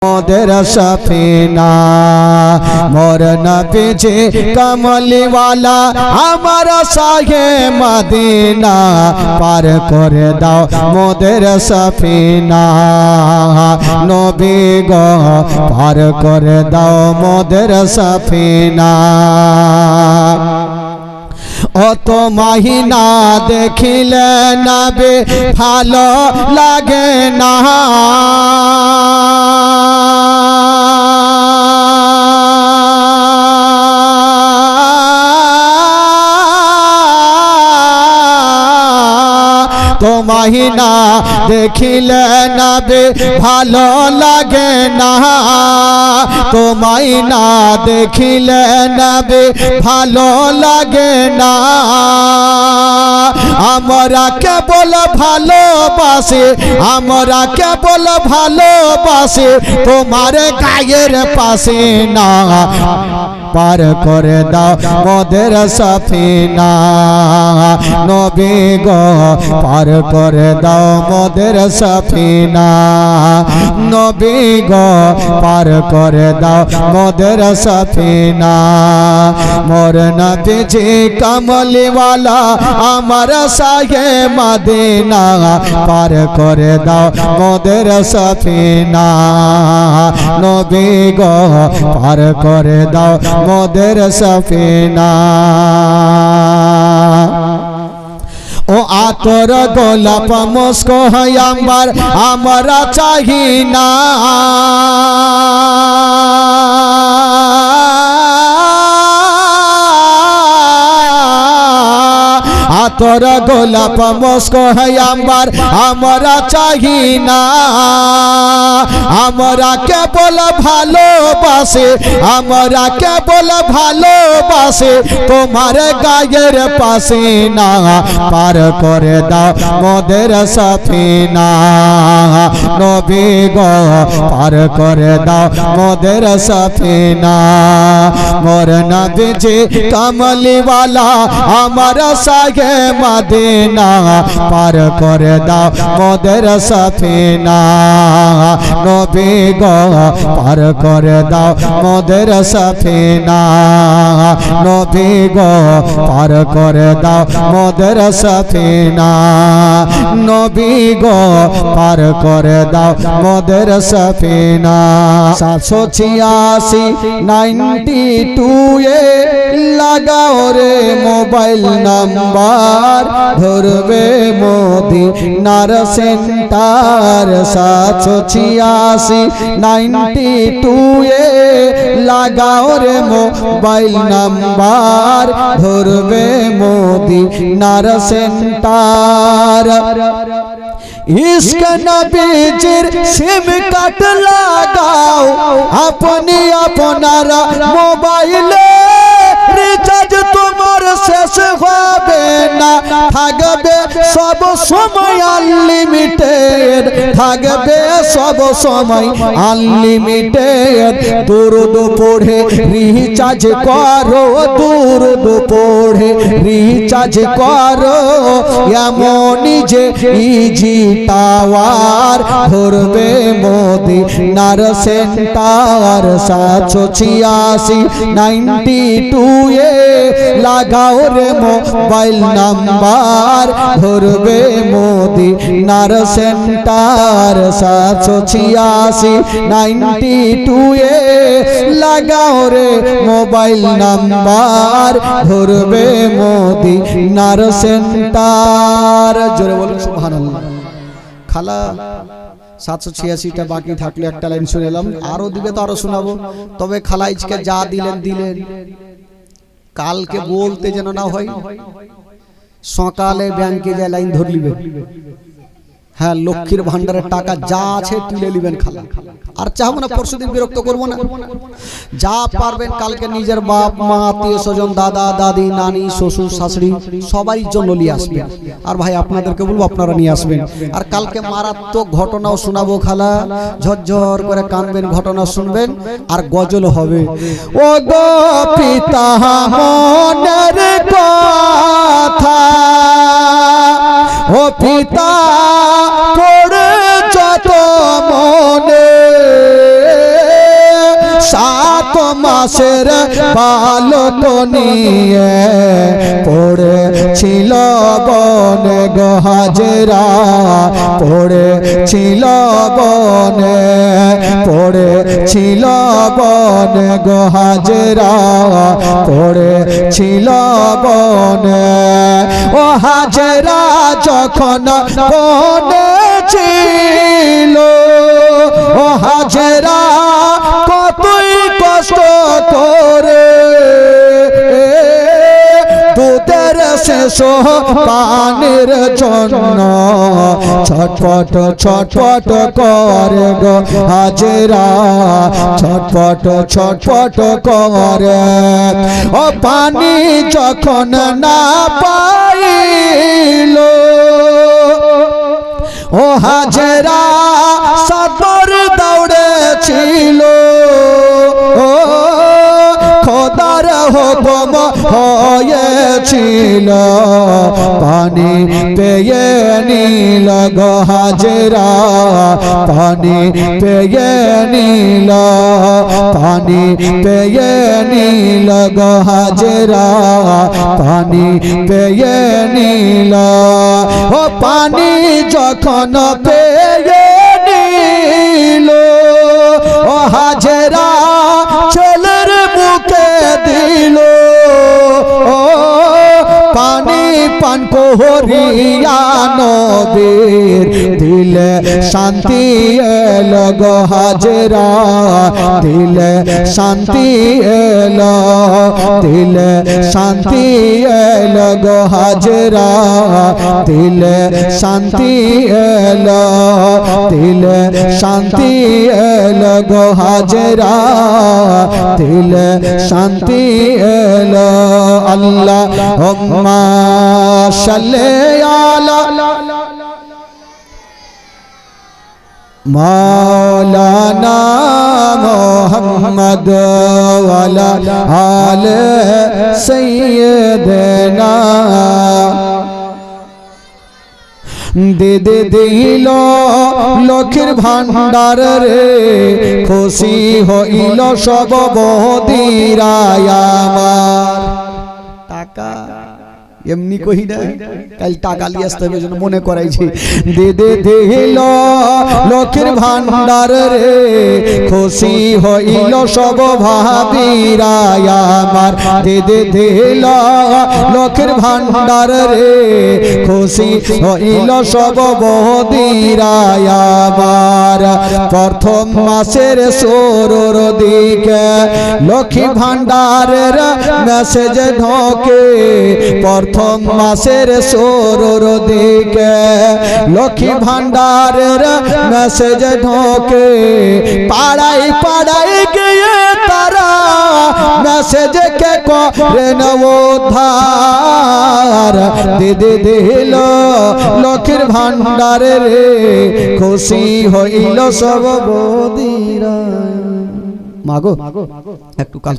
Mother Safina मोर नबीजी कमली वाला हमारा साहे Medina पार कर दाओ मोदर सफीना नबी गो पार कर दाओ मोदर सफीना অত মাহিনা দেখিলে নাবে ভালো লাগে না তো মাহিনা দেখিলে নাবে ভালো লাগে না তো মাহিনা দেখিলে নাবে ভালো লাগে না আমরা কেবল ভালোবাসি আমরা কেবল ভালোবাসি তোমার গায়ের পাশে না পার করে দাও মোদের সফিনা নবী গো পার করে দাও মোদের সফিনা নবী গো পার করে দাও মোদের সফিনা মোর নবীজি কমলি वाला আমার সাহে মদিনা পার করে দাও মোদের সফিনা নবী গো পার করে দাও মোদের সফিনা ও আতর গোলাপ মুস্ক আম্বার আমরা চাহি না আতর গোলাপ মুস্ক আম্বার আমরা চাহি না আমরা কেবল ভালোবাসি আমরা কেবল ভালোবাসি তোমার গায়ের পাশে না পার করে দাও মোদের সফিনা নবী গো পার করে দাও মোদের সফিনা মোর নবীজি কমলি वाला আমার সাহে মদিনা পার করে দাও মোদের সফিনা নবী গো পার করে দাও মোদের সফিনা নবী গো পার করে দাও মোদের সফিনা নবী গো পার করে দাও মোদের সফিনা 786 92 এ লাগাও রে মোবাইল নাম্বার ধরবে মদিনার সেন্টার 786 92 এ লাগাও রে মোবাইল নাম্বার ধরবে মদিনার সেন্টার इश्क नबीजिर सिम काट लगाओ अपनी अपनारा मोबाइल रिचार्ज तुम्हार शेष होबे ना থাকবে সব সময় আনলিমিটেড থাকবে সব সময় আনলিমিটেড দরুদ পড়ে রিচার্জ করো দরুদ পড়ে রিচার্জ করো এমনই যে ইজি টাওয়ার ধরবে মদিনার সেন্টার 786 92 এ লাগাও রে মোবাইল নাম্বার ধরবে মদিনার সেন্টার 786 92 এ লাগাও রে মোবাইল নাম্বার ধরবে মদিনার সেন্টার জোরে বলুন সুবহানাল্লাহ খালা 786টা বাকি থাকলে একটা লাইন শুনলাম আরো দিবে তো আরো শোনাবো তবে খালা আজকে যা দিলেন দিলেন কালকে বলতে যেন না হয় সকালে ব্যাংকে যা লাইন ধরলিবেন হ্যাঁ লক্ষ্মীর ভান্ডারের টাকা যা আছে তুলে নেবেন খালা আর চাহবো না পরশুদিন বিরক্ত করবো না যা পারবেন কালকে নিজের বাপ মা আত্মীয় স্বজন দাদা দাদি নানি শ্বশুর শাশুড়ি সবাই জন্য নিয়ে আসবেন আর ভাই আপনাদেরকে বলবো আপনারা নিয়ে আসবেন আর কালকে মারাত্মক ঘটনাও শোনাবো খালা ঝরঝর করে কানবেন ঘটনা শুনবেন আর গজল হবে ও গো পিতা মনের কথা ও পিতা পড়ে যত মনে মাসের বালক নিয়ে পড়েছিল বনে গো হাজেরা, পড়েছিল বনে, পড়েছিল বনে গো হাজেরা, পড়েছিল বনে। ও হাজেরা যখন বনে ছিল, ও হাজেরা কতই কষ্ট করে দুধের শেষ পানির জন্য ছটফট ছটফট করে গো হাজেরা, ছটফট ছটফট করে। ও পানি যখন না পাইল, ও হাজেরা সাদর দৌড়েছিল, ও খোদার হুকুম হয়েছিল পানি পেয়ে নিল গো হাজেরা, পানি পেয়ে নিল, পানি পেয়ে নিল গো হাজেরা, পানি পেয়ে নিল। ও পানি যখন পেয়ে নিল, ও হাজেরা ছেলের বুকে দিল, ও পানি পান করিয়া নবীর দিলে শান্তি এলো গো হাজেরা, দিলে শান্তি এলো, দিলে শান্তি এলো গো হাজেরা, দিলে শান্তি এলো, দিলে শান্তি এলো গো হাজেরা, দিলে শান্তি এলো। আল্লাহুম্মা সাল্লি আলা মাওলানা মুহাম্মদ ওয়া আলা আলি সাইয়্যিদিনা। দে দিল লক্ষ্মীর ভান্ডার রে, খুশি হইল সব বদিরায় আমার। টাকা এমনি কই না, কাল টাকা নিয়ে আসতে হবে জন্য মনে করাইছি। দে দিল লক্ষ্মীর ভান্ডার রে, খুশি হইল সব ভাবিরায় আমার। দে দিল লক্ষ্মীর ভান্ডার রে, খুশি হইল সব বদিরায় আমার। প্রথম মাসের শুরুর দিকে লক্ষ্মী ভান্ডারের মেসেজ ঢোকে, প্রথম মাসের শুরুর দিকে লক্ষ্মী ভান্ডারের মেসেজ ঢোকে। পাড়ায় পাড়ায় গিয়ে তারা মেসেজ কে করে উদ্ধার। দিদি দিল লক্ষ্মীর ভান্ডারের খুশি হইল সব বদিরা। মাগো একটু কাল